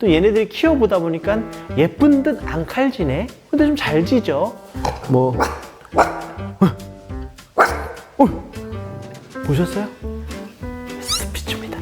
또 얘네들이 키워보다 보니까 예쁜 듯 안 칼지네. 근데 좀 잘 지죠. 뭐 보셨어요? 스피츠입니다.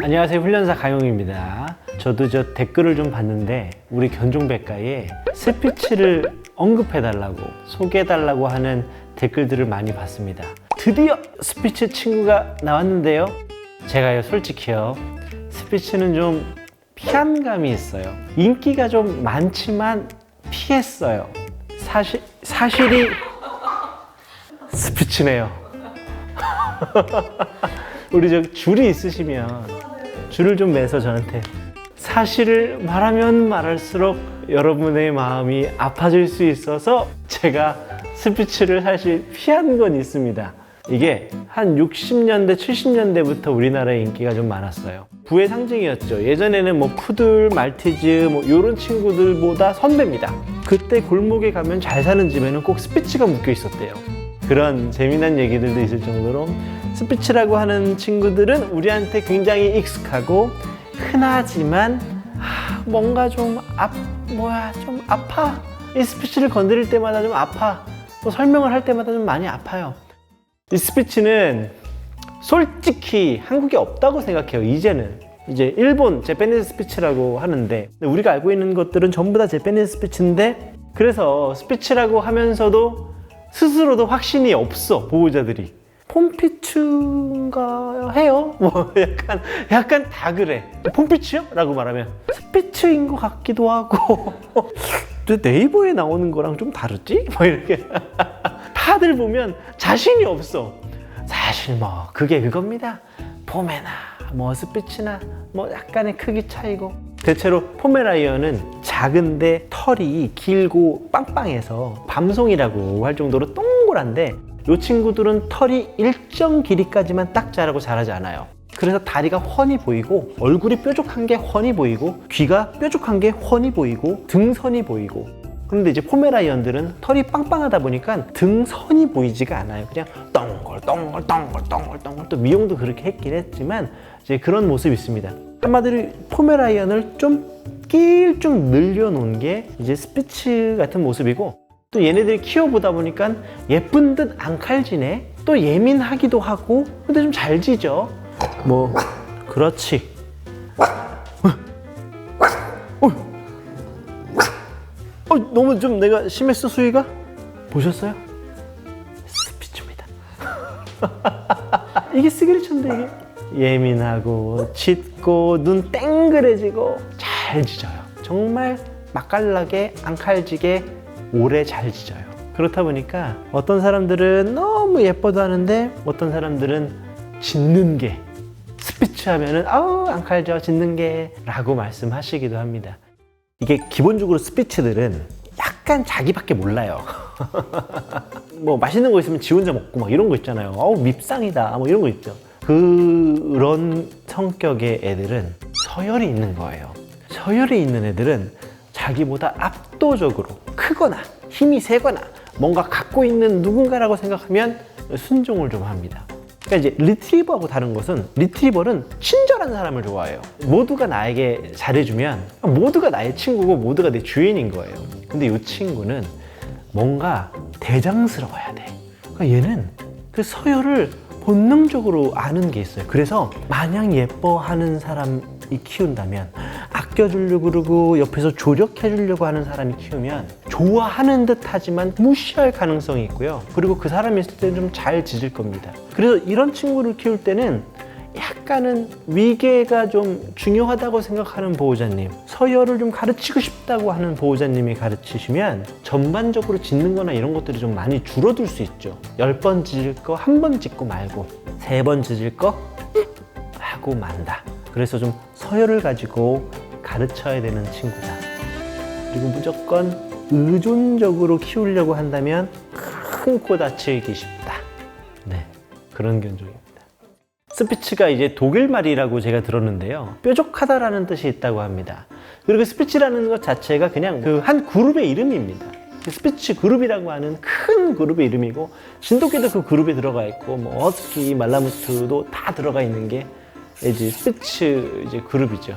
안녕하세요, 훈련사 가용입니다. 저도 댓글을 좀 봤는데 우리 견종백과에 스피츠를 언급해달라고 소개해달라고 하는 댓글들을 많이 봤습니다. 드디어 스피츠 친구가 나왔는데요. 제가요, 솔직히요, 스피츠는 좀 피한감이 있어요. 인기가 좀 많지만 피했어요. 사실이 스피츠네요. 우리 저 줄이 있으시면 줄을 좀 매서 저한테. 사실을 말하면 말할수록 여러분의 마음이 아파질 수 있어서 제가 스피츠를 사실 피한 건 있습니다. 이게 한 60년대, 70년대부터 우리나라에 인기가 좀 많았어요. 부의 상징이었죠. 예전에는 뭐 푸들, 말티즈 뭐 이런 친구들보다 선배입니다. 그때 골목에 가면 잘 사는 집에는 꼭 스피츠가 묶여 있었대요. 그런 재미난 얘기들도 있을 정도로 스피츠라고 하는 친구들은 우리한테 굉장히 익숙하고 흔하지만 뭔가 좀 아파. 이 스피츠를 건드릴 때마다 좀 아파. 또 설명을 할 때마다 좀 많이 아파요. 이 스피츠는 솔직히 한국에 없다고 생각해요. 이제는 이제 일본 재패니즈 스피츠라고 하는데 우리가 알고 있는 것들은 전부 다 재패니즈 스피츠인데, 그래서 스피츠라고 하면서도 스스로도 확신이 없어. 보호자들이 폼피츠인가 해요? 뭐 약간 다 그래. 폼피츠요? 라고 말하면 스피츠인 것 같기도 하고 네이버에 나오는 거랑 좀 다르지? 뭐 이렇게 다들 보면 자신이 없어. 사실 뭐 그게 그겁니다. 포메나 뭐 스피츠나 뭐 약간의 크기 차이고, 대체로 포메라이언은 작은데 털이 길고 빵빵해서 밤송이라고 할 정도로 동그란데, 이 친구들은 털이 일정 길이까지만 딱 자라고 자라지 않아요. 그래서 다리가 훤히 보이고, 얼굴이 뾰족한 게 훤히 보이고, 귀가 뾰족한 게 훤히 보이고, 등선이 보이고. 그런데 이제 포메라이언들은 털이 빵빵하다 보니까 등선이 보이지가 않아요. 그냥 동글동글 또 미용도 그렇게 했긴 했지만 이제 그런 모습이 있습니다. 한마디로 포메라이언을 좀 길쭉 늘려놓은 게 이제 스피츠 같은 모습이고, 또 얘네들이 키워보다 보니까 예쁜 듯 안 칼지네. 또 예민하기도 하고, 근데 좀 잘 지죠. 뭐 그렇지. 너무 좀 내가 심했어, 수위가? 보셨어요? 스피츠입니다. 이게 시그니처인데, 이게 예민하고 짙고 눈 땡그레지고 잘 짖어요. 정말 맛깔나게 안 칼지게 오래 잘 짖어요. 그렇다 보니까 어떤 사람들은 너무 예뻐도 하는데, 어떤 사람들은 짖는 게, 스피츠 하면은 안 칼져 짖는 게 라고 말씀하시기도 합니다. 이게 기본적으로 스피츠들은 약간 자기밖에 몰라요. 뭐 맛있는 거 있으면 지 혼자 먹고 막 이런 거 있잖아요. 밉상이다 뭐 이런 거 있죠. 그런 성격의 애들은 서열이 있는 거예요. 서열이 있는 애들은 자기보다 압도적으로 크거나 힘이 세거나 뭔가 갖고 있는 누군가라고 생각하면 순종을 좀 합니다. 그러니까 이제 리트리버하고 다른 것은, 리트리버는 친절한 사람을 좋아해요. 모두가 나에게 잘해주면 모두가 나의 친구고 모두가 내 주인인 거예요. 근데 이 친구는 뭔가 대장스러워야 돼. 그러니까 얘는 그 서열을 본능적으로 아는 게 있어요. 그래서 마냥 예뻐하는 사람이 키운다면, 아껴주려고 그러고 옆에서 조력해주려고 하는 사람이 키우면 좋아하는 듯 하지만 무시할 가능성이 있고요. 그리고 그 사람이 있을 때는 좀 잘 짖을 겁니다. 그래서 이런 친구를 키울 때는 약간은 위계가 좀 중요하다고 생각하는 보호자님, 서열을 좀 가르치고 싶다고 하는 보호자님이 가르치시면 전반적으로 짖는 거나 이런 것들이 좀 많이 줄어들 수 있죠. 10번 짖을 거 1번 짖고 말고 3번 짖을 거 하고 만다. 그래서 좀 서열을 가지고 가르쳐야 되는 친구다. 그리고 무조건 의존적으로 키우려고 한다면 큰 코 다치기 쉽다. 네, 그런 견종입니다. 스피츠가 이제 독일말이라고 제가 들었는데요. 뾰족하다라는 뜻이 있다고 합니다. 그리고 스피츠라는 것 자체가 그냥 그 한 그룹의 이름입니다. 스피치 그룹이라고 하는 큰 그룹의 이름이고, 진돗개도 그 그룹에 들어가 있고, 뭐 허스키, 말라무트도 다 들어가 있는 게 이제 스피치 이제 그룹이죠.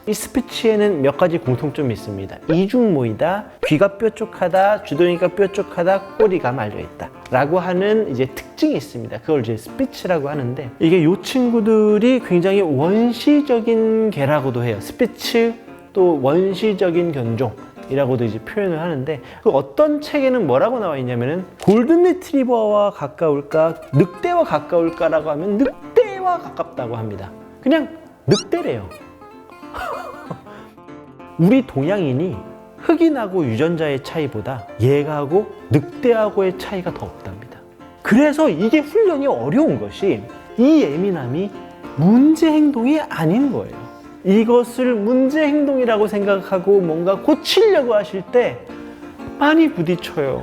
이 스피치에는 몇 가지 공통점이 있습니다. 이중모이다, 귀가 뾰족하다, 주둥이가 뾰족하다, 꼬리가 말려있다 라고 하는 이제 특징이 있습니다. 그걸 이제 스피치라고 하는데, 이게 이 친구들이 굉장히 원시적인 개라고도 해요. 스피치 또 원시적인 견종이라고도 이제 표현을 하는데, 그 어떤 책에는 뭐라고 나와 있냐면은 골든 리트리버와 가까울까 늑대와 가까울까라고 하면 늑대와 가깝다고 합니다. 그냥 늑대래요. 우리 동양인이 흑인하고 유전자의 차이보다 얘하고 늑대하고의 차이가 더 없답니다. 그래서 이게 훈련이 어려운 것이, 이 예민함이 문제 행동이 아닌 거예요. 이것을 문제 행동이라고 생각하고 뭔가 고치려고 하실 때 많이 부딪혀요.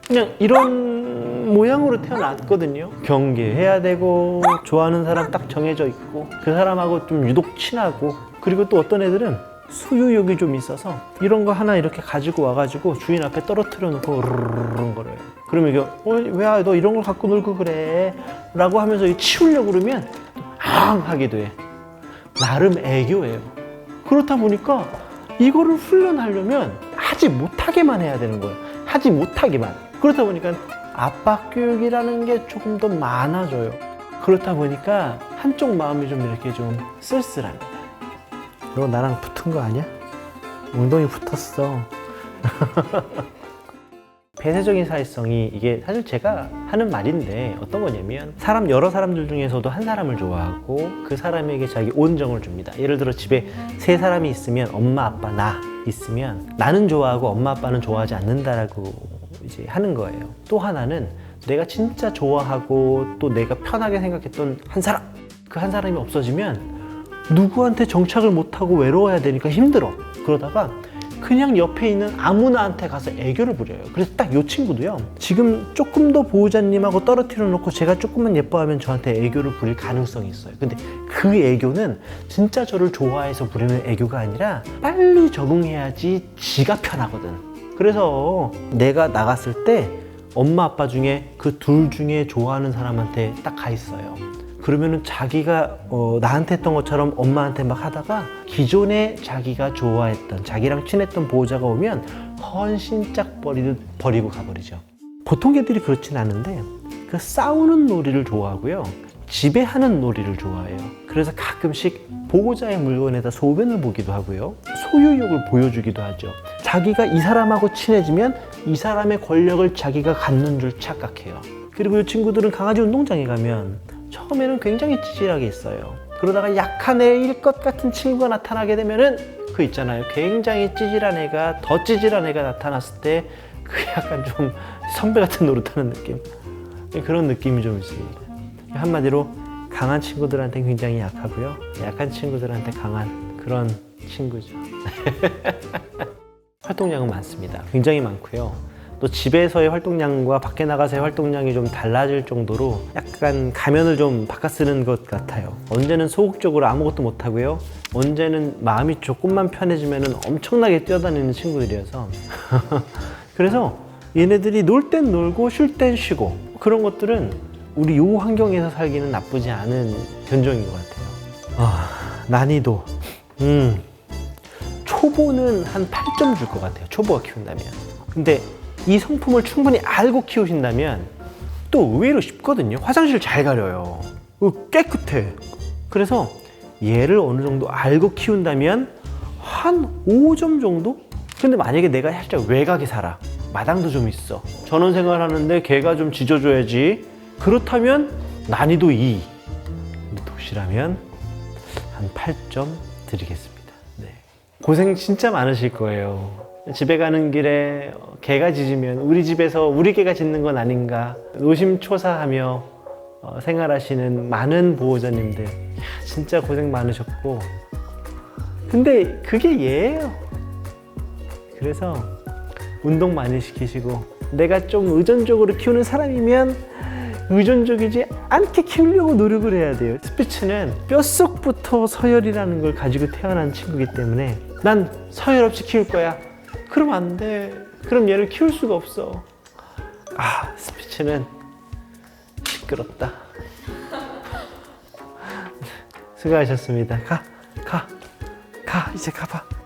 그냥 이런 모양으로 태어났거든요. 경계해야 되고, 좋아하는 사람 딱 정해져 있고, 그 사람하고 좀 유독 친하고, 그리고 또 어떤 애들은 소유욕이 좀 있어서 이런 거 하나 이렇게 가지고 와가지고 주인 앞에 떨어뜨려 놓고 으르르르 거려요. 그러면 이게 왜 너 이런 걸 갖고 놀고 그래? 라고 하면서 치우려고 그러면 앙 하기도 해. 나름 애교예요. 그렇다 보니까 이거를 훈련하려면 하지 못하게만 해야 되는 거예요. 하지 못하게만. 그렇다 보니까 압박 교육이라는 게 조금 더 많아져요. 그렇다 보니까 한쪽 마음이 좀 이렇게 좀 쓸쓸합니다. 너 나랑 붙은 거 아니야? 엉덩이 붙었어. 폐쇄적인 사회성이, 이게 사실 제가 하는 말인데 어떤 거냐면, 여러 사람들 중에서도 한 사람을 좋아하고 그 사람에게 자기 온정을 줍니다. 예를 들어 집에 3사람이 있으면, 엄마, 아빠, 나 있으면 나는 좋아하고 엄마, 아빠는 좋아하지 않는다라고 이제 하는 거예요. 또 하나는 내가 진짜 좋아하고 또 내가 편하게 생각했던 한 사람, 그 한 사람이 없어지면 누구한테 정착을 못하고 외로워야 되니까 힘들어. 그러다가 그냥 옆에 있는 아무나한테 가서 애교를 부려요. 그래서 딱 이 친구도요, 지금 조금 더 보호자님하고 떨어뜨려 놓고 제가 조금만 예뻐하면 저한테 애교를 부릴 가능성이 있어요. 근데 그 애교는 진짜 저를 좋아해서 부리는 애교가 아니라 빨리 적응해야지 지가 편하거든. 그래서 내가 나갔을 때 엄마 아빠 중에 그 둘 중에 좋아하는 사람한테 딱 가 있어요. 그러면은 자기가 나한테 했던 것처럼 엄마한테 막 하다가 기존에 자기가 좋아했던, 자기랑 친했던 보호자가 오면 헌신짝 버리고 가버리죠. 보통 개들이 그렇진 않은데 그 싸우는 놀이를 좋아하고요, 지배하는 놀이를 좋아해요. 그래서 가끔씩 보호자의 물건에다 소변을 보기도 하고요, 소유욕을 보여주기도 하죠. 자기가 이 사람하고 친해지면 이 사람의 권력을 자기가 갖는 줄 착각해요. 그리고 이 친구들은 강아지 운동장에 가면 처음에는 굉장히 찌질하게 있어요. 그러다가 약한 애일 것 같은 친구가 나타나게 되면은 그 있잖아요, 굉장히 찌질한 애가, 더 찌질한 애가 나타났을 때 그 약간 좀 선배 같은 노릇하는 느낌, 그런 느낌이 좀 있습니다. 한마디로 강한 친구들한테 굉장히 약하고요, 약한 친구들한테 강한 그런 친구죠. 활동량은 많습니다. 굉장히 많고요. 또 집에서의 활동량과 밖에 나가서의 활동량이 좀 달라질 정도로 약간 가면을 좀 바꿔 쓰는 것 같아요. 언제는 소극적으로 아무것도 못하고요, 언제는 마음이 조금만 편해지면 엄청나게 뛰어다니는 친구들이어서 그래서 얘네들이 놀 땐 놀고 쉴 땐 쉬고, 그런 것들은 우리 요 환경에서 살기는 나쁘지 않은 견종인 것 같아요. 난이도 초보는 한 8점 줄 것 같아요, 초보가 키운다면. 근데 이 성품을 충분히 알고 키우신다면 또 의외로 쉽거든요. 화장실 잘 가려요, 깨끗해. 그래서 얘를 어느 정도 알고 키운다면 한 5점 정도? 근데 만약에 내가 살짝 외곽에 살아, 마당도 좀 있어, 전원생활 하는데 걔가 좀 짖어줘야지, 그렇다면 난이도 2. 도시라면 한 8점 드리겠습니다. 네. 고생 진짜 많으실 거예요. 집에 가는 길에 개가 짖으면 우리 집에서 우리 개가 짖는 건 아닌가 노심초사하며 생활하시는 많은 보호자님들, 진짜 고생 많으셨고, 근데 그게 얘예요. 그래서 운동 많이 시키시고, 내가 좀 의존적으로 키우는 사람이면 의존적이지 않게 키우려고 노력을 해야 돼요. 스피츠는 뼛속부터 서열이라는 걸 가지고 태어난 친구이기 때문에 난 서열 없이 키울 거야, 그러면 안 돼. 그럼 얘를 키울 수가 없어. 아, 스피츠는 시끄럽다. 수고하셨습니다. 가, 이제 가봐.